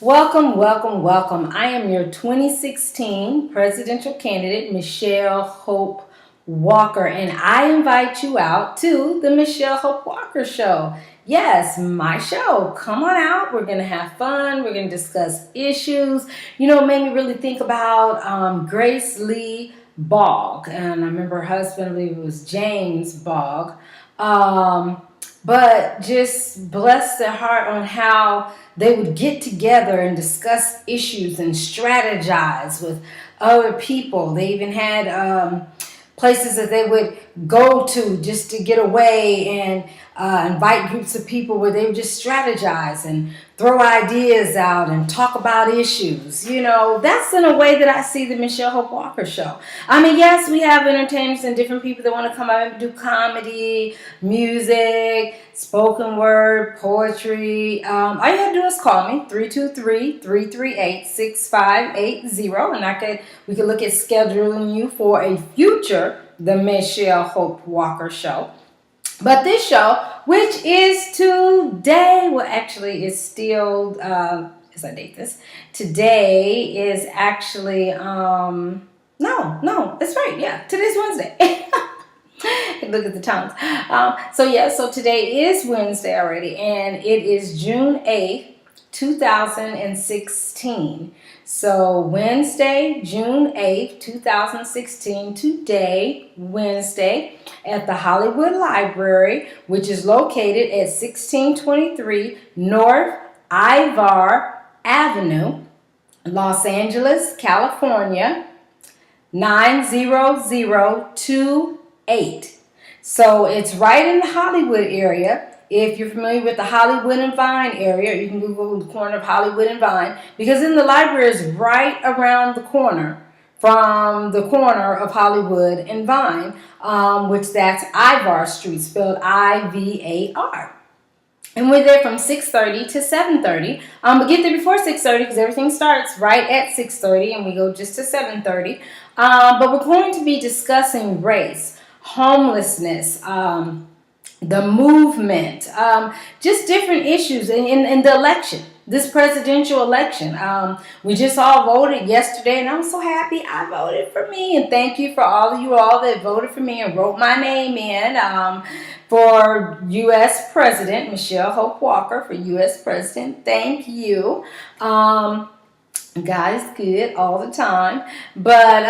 Welcome, welcome, welcome. I am your 2016 presidential candidate, Michelle Hope Walker, and I invite you out to the Michelle Hope Walker Show. Yes, my show. Come on out. We're going to have fun. We're going to discuss issues. It made me really think about Grace Lee Bogg, and I remember her husband, I believe it was James Bogg. But just bless their heart on how they would get together and discuss issues and strategize with other people. They even had places that they would go to just to get away and invite groups of people where they would just strategize and throw ideas out and talk about issues. That's in a way that I see the Michelle Hope Walker Show. I mean, yes, we have entertainers and different people that want to come out and do comedy, music, spoken word, poetry. All you have to do is call me, 323-338-6580, and we could look at scheduling you for a future The Michelle Hope Walker Show. But this show, which is today, well, actually, it's still, as I date this, today is actually, no, that's right, yeah, today's Wednesday. Look at the times. So today is Wednesday already, and it is June 8th, 2016. So Wednesday, June 8th, 2016, today, Wednesday, at the Hollywood Library, which is located at 1623 North Ivar Avenue, Los Angeles, California, 90028. So it's right in the Hollywood area. If you're familiar with the Hollywood and Vine area, you can Google the corner of Hollywood and Vine, because in the library is right around the corner from the corner of Hollywood and Vine, which that's Ivar Street, spelled I-V-A-R. And we're there from 6:30 to 7:30. But get there before 6:30 because everything starts right at 6:30 and we go just to 7:30. But we're going to be discussing race, homelessness, the movement, just different issues in the election, this presidential election. We just all voted yesterday, and I'm so happy I voted for me. And thank you for all of you all that voted for me and wrote my name in for U.S. President, Michelle Hope Walker for U.S. President. Thank you. God is good all the time. But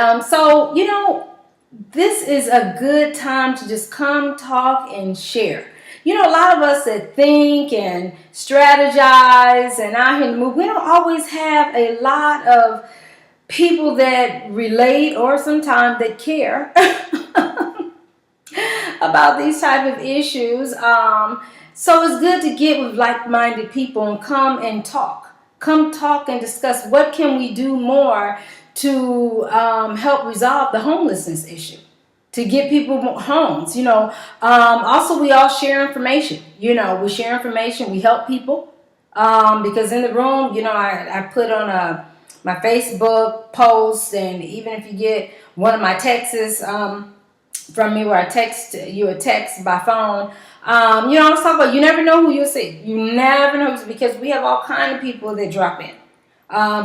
this is a good time to just come talk and share. A lot of us that think and strategize and out here in the move, we don't always have a lot of people that relate or sometimes that care about these type of issues. So it's good to get with like-minded people and come and talk. Come talk and discuss what can we do more to help resolve the homelessness issue, to get people homes. Also we all share information. We share information, we help people, because in the room, I put on my Facebook post, and even if you get one of my texts from me where I text you a text by phone, I was talking about, you never know who you'll see. You never know, because we have all kind of people that drop in.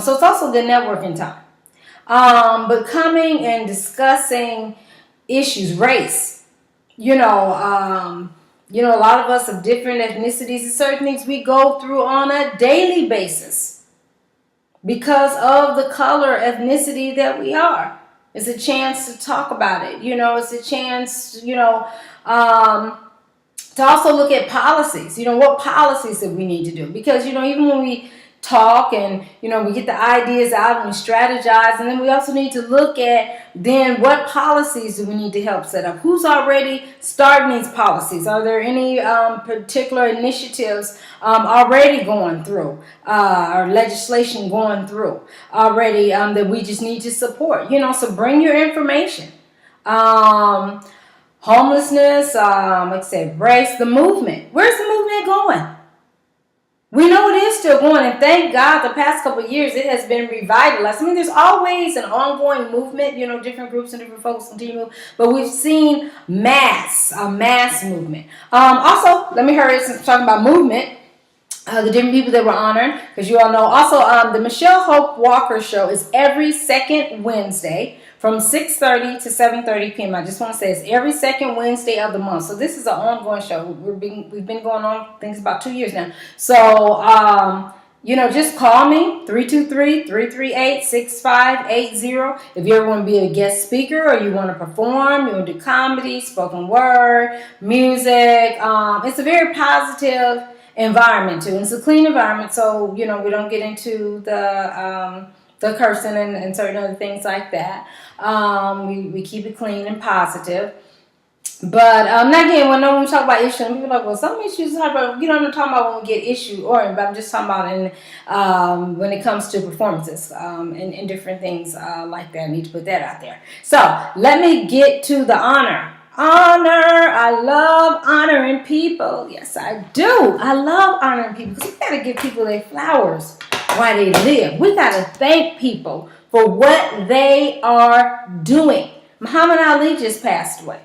So it's also the networking time. But coming and discussing issues, race, a lot of us of different ethnicities and certain things we go through on a daily basis because of the color, ethnicity that we are. It's a chance to talk about it. It's a chance, to also look at policies. What policies that we need to do, because, even when we talk and we get the ideas out and we strategize, and then we also need to look at then what policies do we need to help set up, who's already starting these policies, are there any particular initiatives already going through, or legislation going through already that we just need to support. So bring your information. Homelessness, like I said, race, the movement, where's the movement going? We know it is still going, and thank God the past couple of years it has been revitalized. I mean, there's always an ongoing movement, different groups and different folks continue to move, but we've seen a mass movement. Also, let me hurry since we're talking about movement. the different people that were honored, because you all know. Also, the Michelle Hope Walker Show is every second Wednesday from 6:30 to 7:30 p.m. I just want to say it's every second Wednesday of the month. So this is an ongoing show. We've been going on, I think it's about 2 years now. So, just call me, 323-338-6580. If you ever want to be a guest speaker or you want to perform, you want to do comedy, spoken word, music. It's a very positive environment too. It's a clean environment, so we don't get into the cursing and certain other things like that. We keep it clean and positive. But again, when we talk about issues, people are like, well, some issues talk about, I'm talking about when we get issue oriented, but I'm just talking about when it comes to performances and different things like that. I need to put that out there. So let me get to the honor. Honor. I love honoring people. Yes, I do. I love honoring people because we got to give people their flowers while they live. We got to thank people for what they are doing. Muhammad Ali just passed away.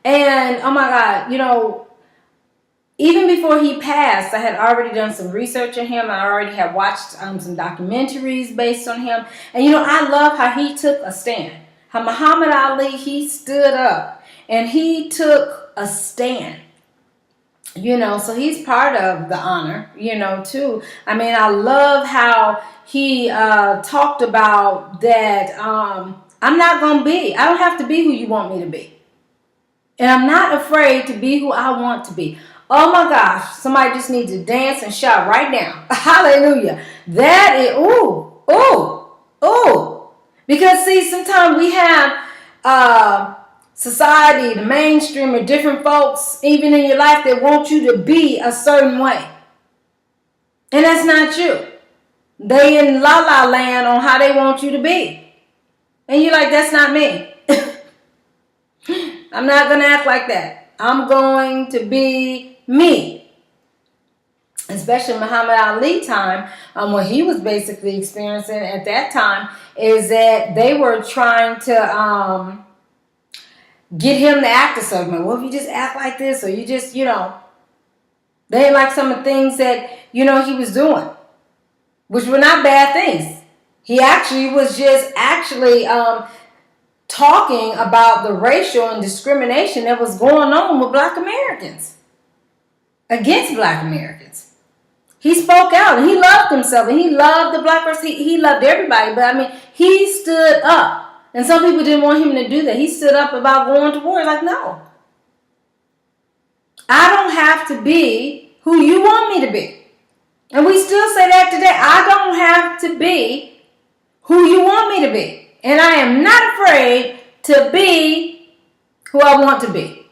And, oh my God, even before he passed, I had already done some research on him. I already had watched some documentaries based on him. And, I love how he took a stand. How Muhammad Ali, he stood up and he took a stand. So he's part of the honor, too. I mean, I love how he talked about that I don't have to be who you want me to be. And I'm not afraid to be who I want to be. Oh my gosh, somebody just needs to dance and shout right now. Hallelujah. That is, ooh. Because see, sometimes we have society, the mainstream, or different folks, even in your life, that want you to be a certain way. And that's not you. They in la la land on how they want you to be. And you're like, that's not me. I'm not going to act like that. I'm going to be me. Especially Muhammad Ali time, what he was basically experiencing at that time is that they were trying to get him to act a certain way. Well, if you just act like this, or you just, they didn't like some of the things that, he was doing, which were not bad things. He actually was just talking about the racial and discrimination that was going on with Black Americans, against Black Americans. He spoke out and he loved himself and he loved the Black race. He loved everybody, but I mean, he stood up. And some people didn't want him to do that. He stood up about going to war. Like, no. I don't have to be who you want me to be. And we still say that today. I don't have to be who you want me to be. And I am not afraid to be who I want to be.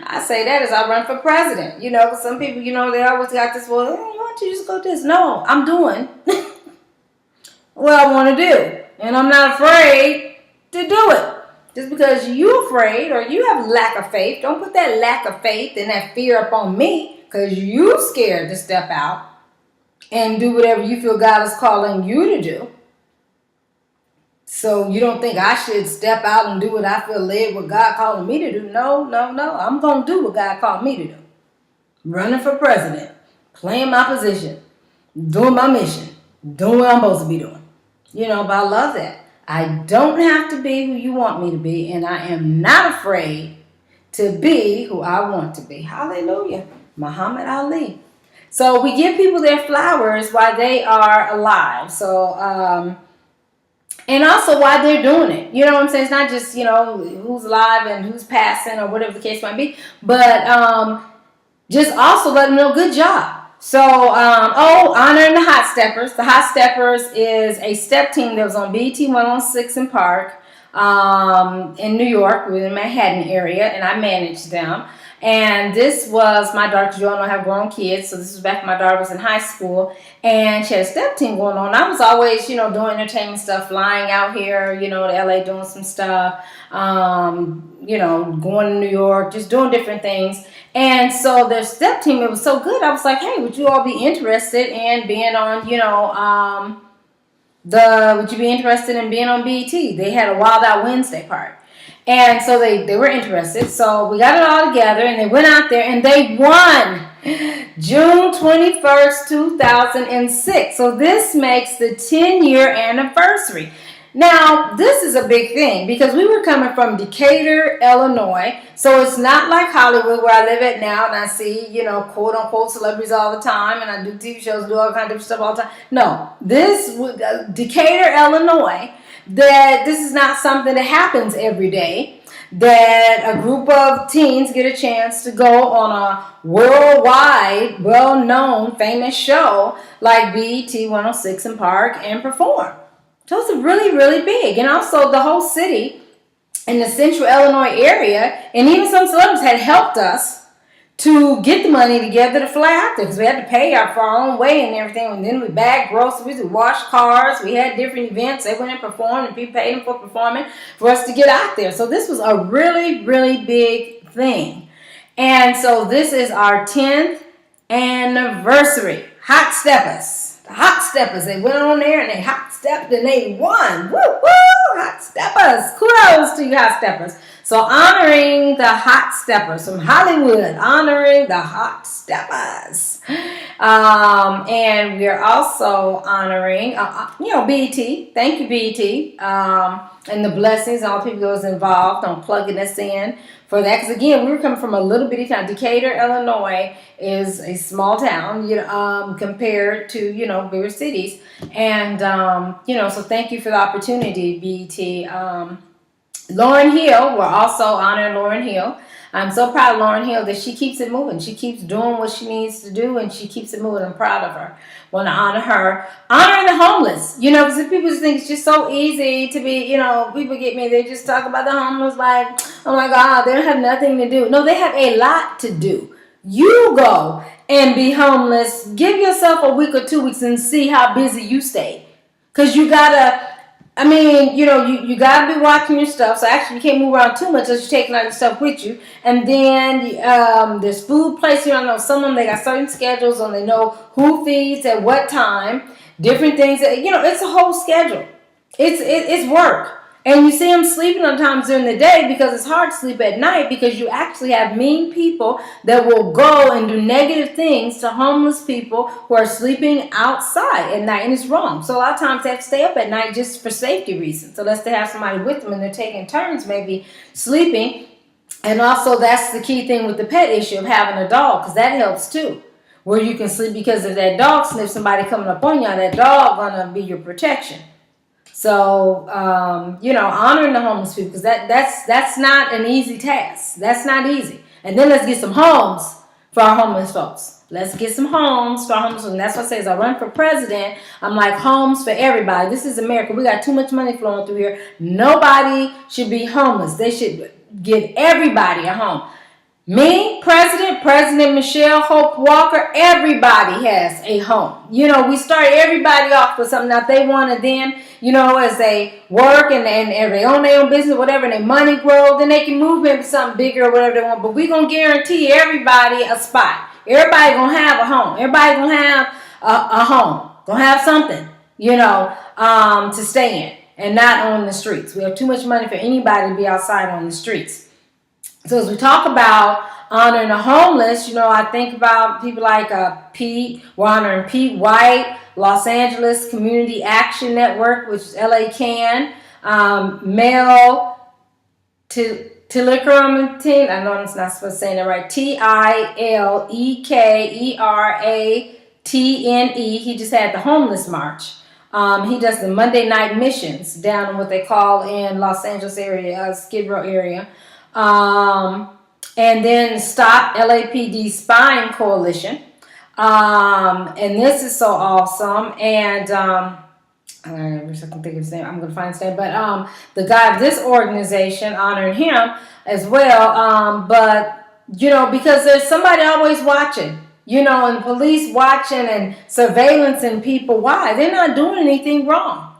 I say that as I run for president. Because some people, they always got this, well, why don't you just go this? No, I'm doing what I want to do. And I'm not afraid to do it. Just because you're afraid or you have lack of faith, don't put that lack of faith and that fear up on me because you're scared to step out and do whatever you feel God is calling you to do. So you don't think I should step out and do what I feel led, what God calling me to do. No. I'm going to do what God called me to do. Running for president, playing my position, doing my mission, doing what I'm supposed to be doing. But I love that. I don't have to be who you want me to be, and I am not afraid to be who I want to be. Hallelujah. Muhammad Ali. So we give people their flowers while they are alive. So, and also while they're doing it. You know what I'm saying? It's not just, who's alive and who's passing or whatever the case might be. But just also let them know, good job. So, honoring the Hot Steppers. The Hot Steppers is a step team that was on BET 106 in Park in New York, in the Manhattan area, and I managed them. And this was my daughter, because you all know I have grown kids, so this was back when my daughter was in high school, and she had a step team going on. I was always, doing entertainment stuff, flying out here, to LA, doing some stuff, going to New York, just doing different things. And so their step team, it was so good. I was like, hey, would you all be interested in being on, would you be interested in being on BET? They had a Wild Out Wednesday part. And so they were interested. So we got it all together and they went out there and they won. June 21st, 2006. So this makes the 10-year anniversary. Now, this is a big thing because we were coming from Decatur, Illinois. So it's not like Hollywood where I live at now and I see, quote unquote celebrities all the time and I do TV shows, do all kinds of different stuff all the time. No, this Decatur, Illinois, that this is not something that happens every day. That a group of teens get a chance to go on a worldwide, well-known, famous show like BET 106 and Park and perform. So it's really, really big. And also the whole city in the central Illinois area, and even some celebrities had helped us to get the money together to fly out there because we had to pay for our own way and everything. And then we bagged groceries, we washed cars, we had different events. They went and performed and people paid them for performing for us to get out there. So this was a really, really big thing. And so this is our 10th anniversary. Hot Steppers. The Hot Steppers. They went on there and they hot stepped and they won. Woo, woo! Hot Steppers. Kudos to you Hot Steppers. So honoring the Hot Steppers from Hollywood, honoring the Hot Steppers. And we're also honoring, BET. Thank you, BET. And the blessings, all the people that was involved on plugging us in for that. Because again, we were coming from a little bitty town. Decatur, Illinois is a small town, compared to, bigger cities. And, so thank you for the opportunity, BET. Lauryn Hill, we're also honoring Lauryn Hill. I'm so proud of Lauryn Hill that she keeps it moving. She keeps doing what she needs to do, and she keeps it moving. I'm proud of her. Want to honor her. Honoring the homeless. Because people just think it's just so easy to be, people get me, they just talk about the homeless like, oh my God, they don't have nothing to do. No, they have a lot to do. You go and be homeless. Give yourself a week or 2 weeks and see how busy you stay. Because you got to, you got to be watching your stuff. So actually, you can't move around too much unless you're taking all your stuff with you. And then there's food places. I know some of them, they got certain schedules and they know who feeds at what time. Different things. It's a whole schedule. It's work. And you see them sleeping sometimes during the day because it's hard to sleep at night because you actually have mean people that will go and do negative things to homeless people who are sleeping outside at night, and it's wrong. So a lot of times they have to stay up at night just for safety reasons, unless they have somebody with them and they're taking turns maybe sleeping. And also that's the key thing with the pet issue of having a dog, because that helps too, where you can sleep because if that dog sniffs somebody coming up on you, that dog gonna be your protection. So, honoring the homeless people, because that's not an easy task. That's not easy. And then let's get some homes for our homeless folks. Let's get some homes for our homeless folks. And that's what I say, as I run for president, I'm like, homes for everybody. This is America. We got too much money flowing through here. Nobody should be homeless. They should give everybody a home. Me, President Michelle Hope Walker, everybody has a home. We start everybody off with something. Now, if they want to then, as they work and they own their own business, whatever, and their money grows, then they can move into something bigger or whatever they want. But we're going to guarantee everybody a spot. Everybody going to have a home. Everybody going to have a home. Going to have something, to stay in and not on the streets. We have too much money for anybody to be outside on the streets. So as we talk about honoring the homeless, I think about people like Pete. We're honoring Pete White, Los Angeles Community Action Network, which is LA CAN, Mel Tilekeramatene, I know I'm not supposed to say that right, Tilekeratne. He just had the homeless march. He does the Monday night missions down in what they call in Los Angeles area, Skid Row area. And then Stop LAPD Spying Coalition. And this is so awesome. And I wish I can think of his name. I'm going to find his name. But the guy of this organization, honoring him as well. Because there's somebody always watching. And police watching and surveillancing people. Why? They're not doing anything wrong.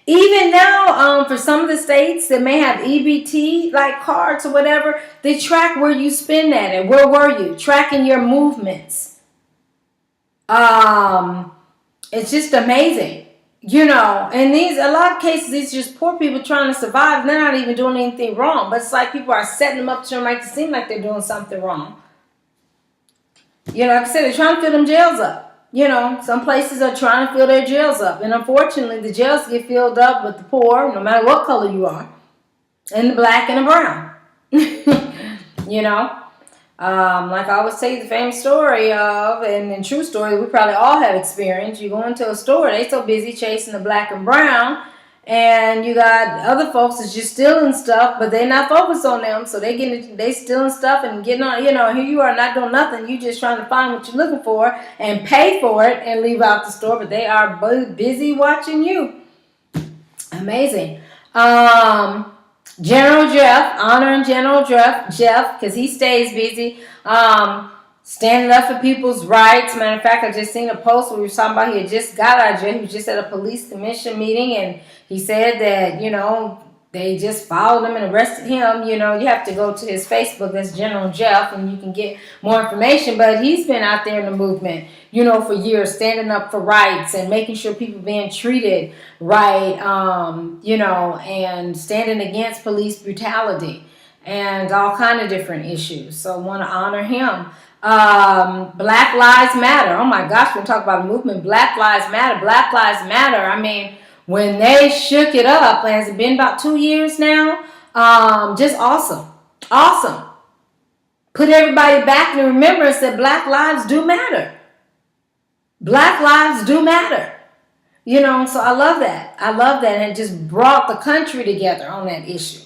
Even now, for some of the states that may have EBT like cards or whatever, they track where you spend that and where were you, tracking your movements. It's just amazing, And a lot of cases, these are just poor people trying to survive. And they're not even doing anything wrong, but it's like people are setting them up to make it seem like they're doing something wrong. You know, like I said, they're trying to fill them jails up. You know, some places are trying to fill their jails up. And unfortunately, the jails get filled up with the poor, no matter what color you are, and the black and the brown. You know? Like I always tell you the famous story of, and true story we probably all have experienced. You go into a store, they so busy chasing the black and brown, and you got other folks that's just stealing stuff, but they're not focused on them, so they stealing stuff and getting on. You know, here you are not doing nothing. You just trying to find what you're looking for and pay for it and leave out the store, but they are busy watching you. Amazing. General Jeff, honoring General Jeff, because he stays busy, standing up for people's rights. Matter of fact, I just seen a post where we were talking about he had just got out of jail. He was just at a police commission meeting, and he said that, you know, they just followed him and arrested him. You know, you have to go to his Facebook, that's General Jeff, and you can get more information. But he's been out there in the movement, you know, for years, standing up for rights and making sure people being treated right, you know, and standing against police brutality and all kind of different issues. So I want to honor him. Black Lives Matter. Oh my gosh, we're talking about a movement. Black Lives Matter. Black Lives Matter. I mean, when they shook it up, has it been about 2 years now? Just awesome. Awesome. Put everybody back in remembrance that black lives do matter. Black lives do matter. You know, so I love that. I love that. And it just brought the country together on that issue.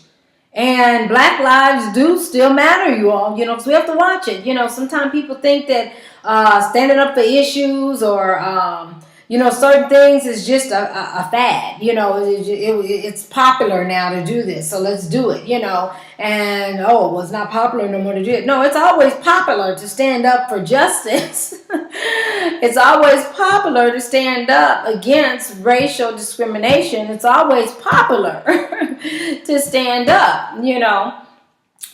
And black lives do still matter, you all, you know, because we have to watch it. You know, sometimes people think that standing up for issues or, you know, certain things is just a fad. You know, it's popular now to do this, so let's do it, you know. And, well, it's not popular no more to do it. No, it's always popular to stand up for justice. It's always popular to stand up against racial discrimination. It's always popular to stand up, you know,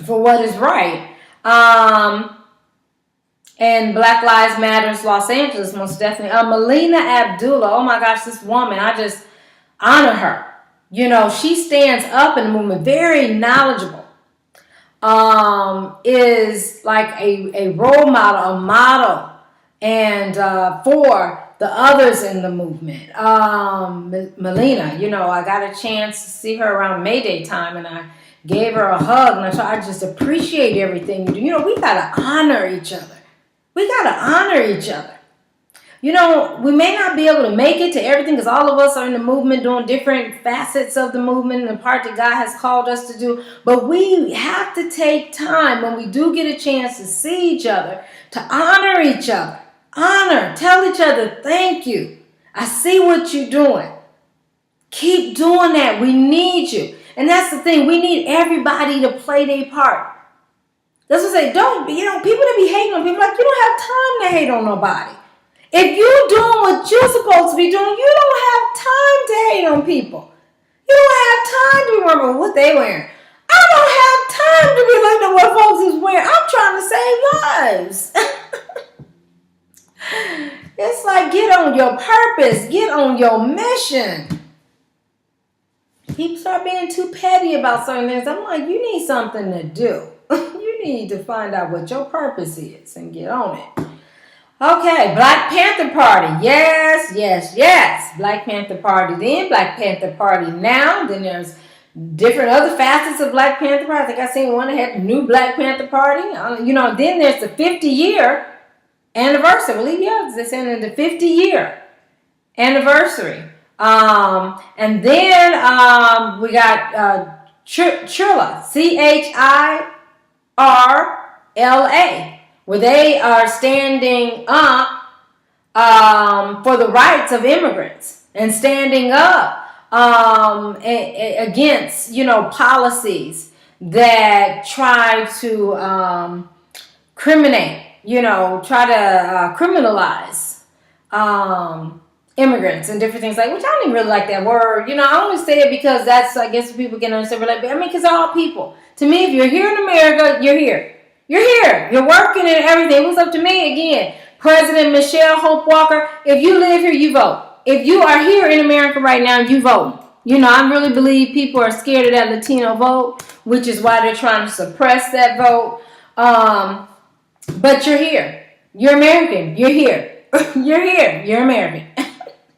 for what is right. And Black Lives Matters Los Angeles, most definitely. Melina Abdullah, oh my gosh, this woman, I just honor her. You know, she stands up in the movement, very knowledgeable. Is like a role model, a model, and for the others in the movement. Melina, you know, I got a chance to see her around May Day time, and I gave her a hug, and I just appreciate everything you do. You know, we got to honor each other. We got to honor each other. You know, we may not be able to make it to everything because all of us are in the movement doing different facets of the movement and the part that God has called us to do. But we have to take time when we do get a chance to see each other, to honor each other. Honor. Tell each other, thank you. I see what you're doing. Keep doing that. We need you. And that's the thing. We need everybody to play their part. That's what I say. Don't, you know, people that be hating on people, like, you don't have time to hate on nobody. If you're doing what you're supposed to be doing, you don't have time to hate on people. You don't have time to remember what they wearing. I don't have time to be looking at what folks is wearing. I'm trying to save lives. It's like, get on your purpose. Get on your mission. People start being too petty about certain things. I'm like, you need something to do. You need to find out what your purpose is and get on it. Okay, Black Panther Party. Yes, yes, yes. Black Panther Party then, Black Panther Party now. Then there's different other facets of Black Panther Party. I think I seen one that had the new Black Panther Party. You know, then there's the 50-year anniversary. I believe, yeah, they're saying the 50-year anniversary. And then we got Chirla, CHIRLA. Where they are standing up for the rights of immigrants and standing up against, you know, policies that try to criminate, you know, try to criminalize immigrants and different things like, which I don't even really like that word. You know, I only say it because that's, I guess, people can understand. Like, I mean, because they're all people. To me, if you're here in America, you're here. You're here. You're working and everything. It was up to me again. President Michelle Hope Walker, if you live here, you vote. If you are here in America right now, you vote. You know, I really believe people are scared of that Latino vote, which is why they're trying to suppress that vote. But you're here. You're American. You're here. You're here. You're American.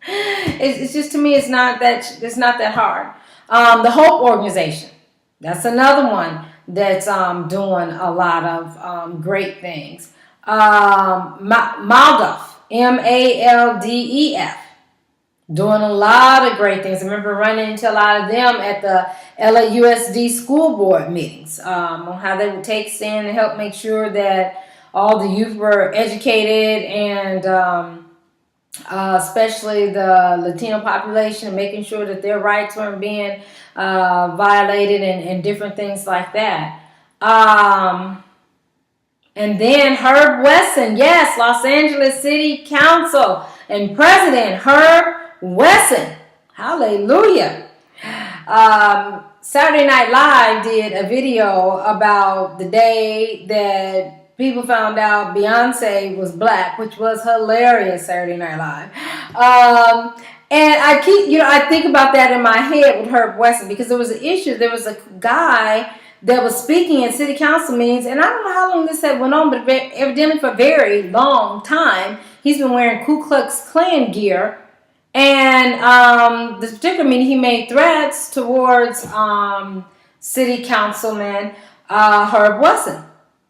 It's just, to me, it's not that hard. The Hope Organization, that's another one that's doing a lot of great things. Maldef, Maldef, doing a lot of great things. I remember running into a lot of them at the LAUSD school board meetings on how they would take stand and help make sure that all the youth were educated, and especially the Latino population, making sure that their rights weren't being violated, and different things like that. And then Herb Wesson, yes, Los Angeles City Council and President Herb Wesson, hallelujah. Saturday Night Live did a video about the day that people found out Beyonce was black, which was hilarious. Saturday Night Live. And I think about that in my head with Herb Wesson, because there was an issue. There was a guy that was speaking in city council meetings, and I don't know how long this had went on, but evidently for a very long time, he's been wearing Ku Klux Klan gear. And this particular meeting, he made threats towards city councilman Herb Wesson.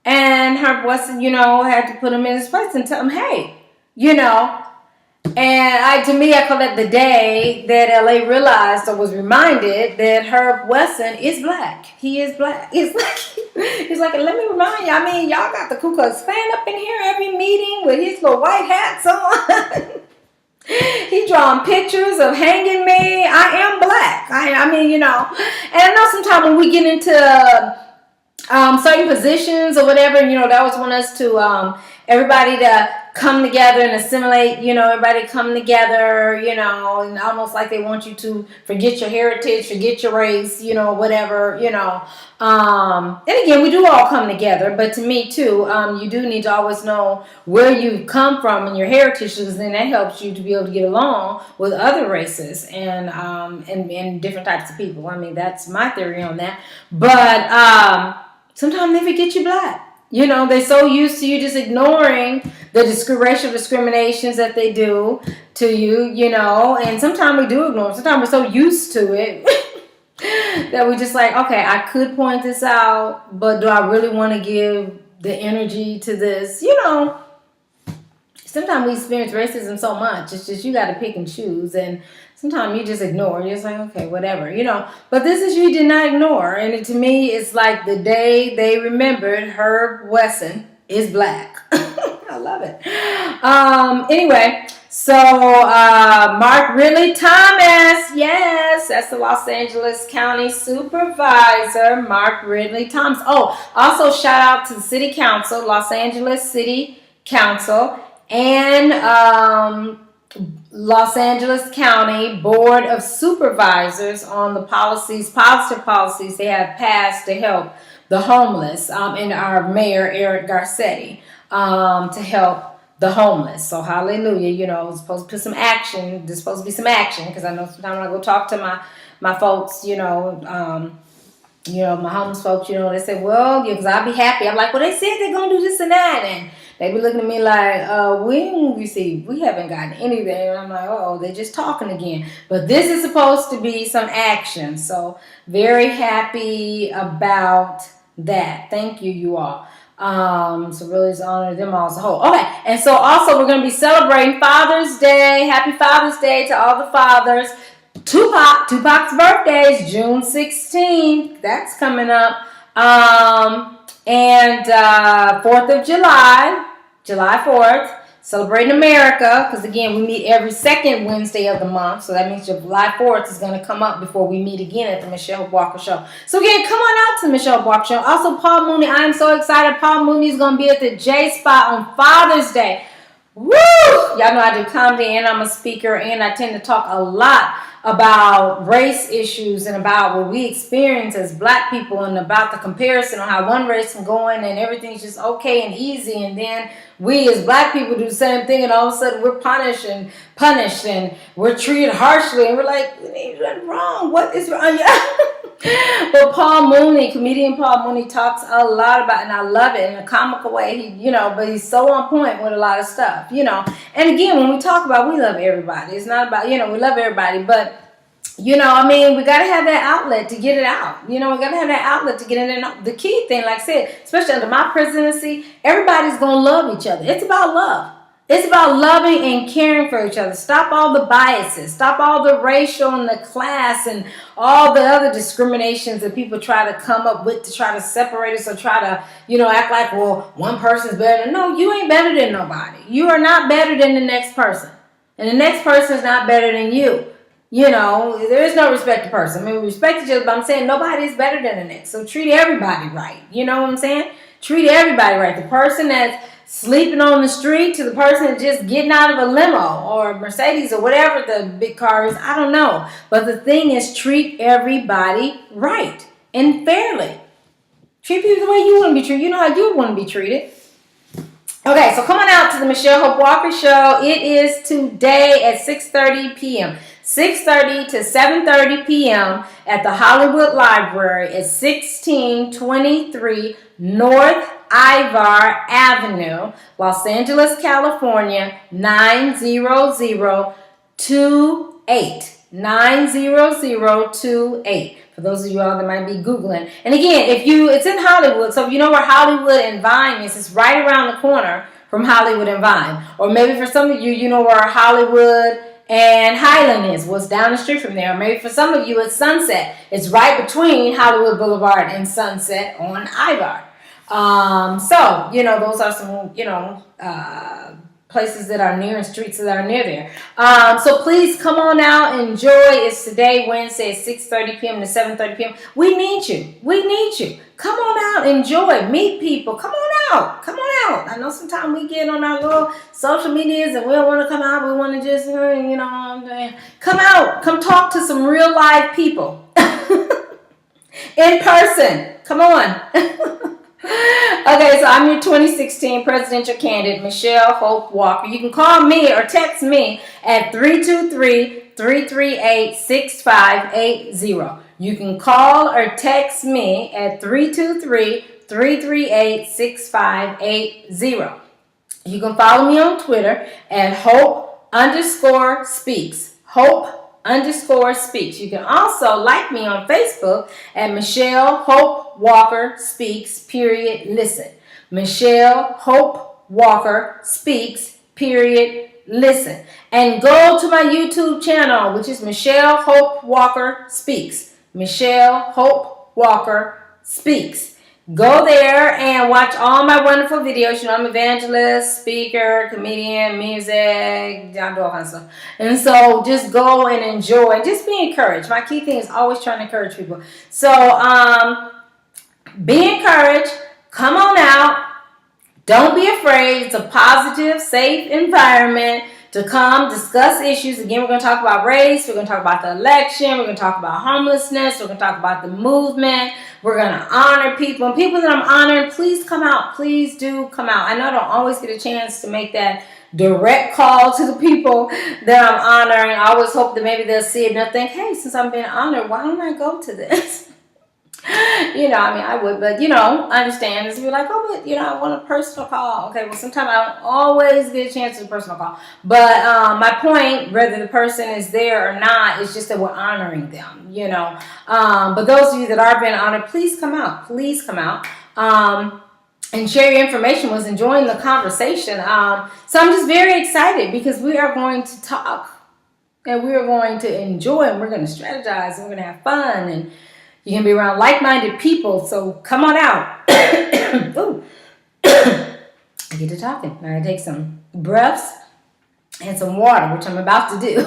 And Herb Wesson, had to put him in his place and tell him, hey, And I call that the day that LA realized or was reminded that Herb Wesson is black. He is black. He's like, let me remind you. I mean, y'all got the Ku Klux Klan up in here every meeting with his little white hats on. He drawing pictures of hanging me. I am black. I mean, And I know sometimes when we get into certain positions or whatever, they always want us to everybody to come together and assimilate, everybody come together, and almost like they want you to forget your heritage, forget your race, whatever, and again, we do all come together, but to me too, you do need to always know where you come from and your heritage, because then that helps you to be able to get along with other races and different types of people. I mean, that's my theory on that. But sometimes they forget you black. They're so used to you just ignoring the racial discriminations that they do to you, and sometimes we do ignore them. Sometimes we're so used to it that we just like, okay, I could point this out, but do I really want to give the energy to this? Sometimes we experience racism so much. It's just you got to pick and choose, and sometimes you just ignore. You're just like, okay, whatever, But this is you did not ignore, and to me, it's like the day they remembered Herb Wesson is black. I love it. Anyway, so Mark Ridley Thomas, yes, that's the Los Angeles County Supervisor, Mark Ridley Thomas. Oh, also shout out to the City Council, Los Angeles City Council, and Los Angeles County Board of Supervisors on the positive policies they have passed to help the homeless, and our mayor, Eric Garcetti, to help the homeless. So hallelujah, it's supposed to put some action. There's supposed to be some action, because I know sometimes when I go talk to my folks, my homeless folks, they say, well, because I'll be happy. I'm like, well, they said they're going to do this and that, and they be looking at me like, we haven't gotten anything. And I'm like, oh, they're just talking again. But this is supposed to be some action. So very happy about that. Thank you, you all. So really just honor them all as a whole. Okay, and so also we're going to be celebrating Father's Day. Happy Father's Day to all the fathers. Tupac's birthday is June 16th. That's coming up. And 4th of July 4th, celebrating America, because again, we meet every second Wednesday of the month, so that means July 4th is going to come up before we meet again at the Michelle Walker Show. So again, come on out to the Michelle Walker Show. Also, Paul Mooney, I am so excited. Paul Mooney is going to be at the J Spot on Father's Day. Woo! Y'all know I do comedy, and I'm a speaker, and I tend to talk a lot about race issues and about what we experience as black people, and about the comparison on how one race can go in and everything's just okay and easy, and then we as black people do the same thing, and all of a sudden we're punished and we're treated harshly, and we're like, we ain't nothing wrong. What is wrong? But Paul Mooney, comedian Paul Mooney, talks a lot about, and I love it in a comical way. But he's so on point with a lot of stuff. And again, when we talk about, we love everybody. It's not about, we love everybody, but we got to have that outlet to get it out. We got to have that outlet to get it in. The key thing, like I said, especially under my presidency, everybody's going to love each other. It's about love. It's about loving and caring for each other. Stop all the biases. Stop all the racial and the class and all the other discriminations that people try to come up with to try to separate us or try to, act like, well, one person's better. No, you ain't better than nobody. You are not better than the next person. And the next person is not better than you. There is no respect to person. We respect each other, but I'm saying nobody is better than the next. So treat everybody right. You know what I'm saying? Treat everybody right. The person that's sleeping on the street to the person that's just getting out of a limo or a Mercedes or whatever the big car is. I don't know. But the thing is, treat everybody right and fairly. Treat people the way you want to be treated. You know how you want to be treated. Okay, so coming out to the Michelle Hope Walker Show. It is today at 6:30 p.m. 6:30 to 7:30 p.m. at the Hollywood Library at 1623 North Ivar Avenue, Los Angeles, California, 90028. 90028. For those of you all that might be Googling. And again, it's in Hollywood, so if you know where Hollywood and Vine is, it's right around the corner from Hollywood and Vine. Or maybe for some of you, you know where Hollywood and Highland is, what's down the street from there. Or maybe for some of you, it's Sunset. It's right between Hollywood Boulevard and Sunset on Ivar. So, those are some, places that are near and streets that are near there. So please come on out, enjoy. It's today, Wednesday, at 6:30 p.m. to 7:30 p.m. We need you. We need you. Come on out, enjoy, meet people. Come on out. Come on out. I know sometimes we get on our little social medias and we don't want to come out. We want to just, come out. Come talk to some real live people. In person. Come on. Okay, so I'm your 2016 presidential candidate, Michelle Hope Walker. You can call me or text me at 323-338-6580. You can call or text me at 323-338-6580. You can follow me on Twitter at Hope_Speaks. Hope_Speaks. You can also like me on Facebook at Michelle Hope Walker Speaks, listen. Michelle Hope Walker Speaks, listen. And go to my YouTube channel, which is Michelle Hope Walker Speaks. Michelle Hope Walker Speaks. Go there and watch all my wonderful videos. I'm an evangelist, speaker, comedian, music, I do all kinds of stuff. And so just go and enjoy and just be encouraged. My key thing is always trying to encourage people. So be encouraged. Come on out. Don't be afraid. It's a positive, safe environment to come discuss issues. Again, we're going to talk about race. We're going to talk about the election. We're going to talk about homelessness. We're going to talk about the movement. We're going to honor people. And people that I'm honoring, please come out. Please do come out. I know I don't always get a chance to make that direct call to the people that I'm honoring. I always hope that maybe they'll see it and they'll think, hey, since I'm being honored, why don't I go to this? I would, but, I understand. It's be like, oh, but, I want a personal call. Okay, well, sometimes I don't always get a chance to a personal call. But my point, whether the person is there or not, is just that we're honoring them, But those of you that are being honored, please come out. Please come out. And share your information. Was enjoying the conversation. So I'm just very excited because we are going to talk and we are going to enjoy and we're going to strategize and we're going to have fun and you can be around like-minded people, so come on out. Ooh. I get to talking. Now I take some breaths and some water, which I'm about to do.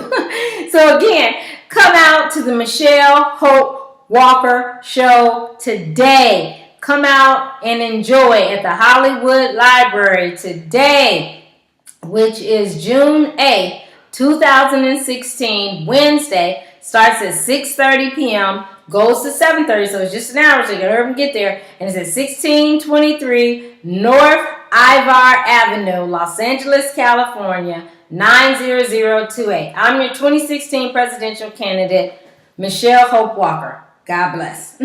So again, come out to the Michelle Hope Walker Show today. Come out and enjoy at the Hollywood Library today, which is June 8th, 2016, Wednesday. Starts at 6:30 p.m., goes to 7:30, so it's just an hour, so you gotta get there. And it's at 1623 North Ivar Avenue, Los Angeles, California, 90028. I'm your 2016 presidential candidate, Michelle Hope Walker. God bless.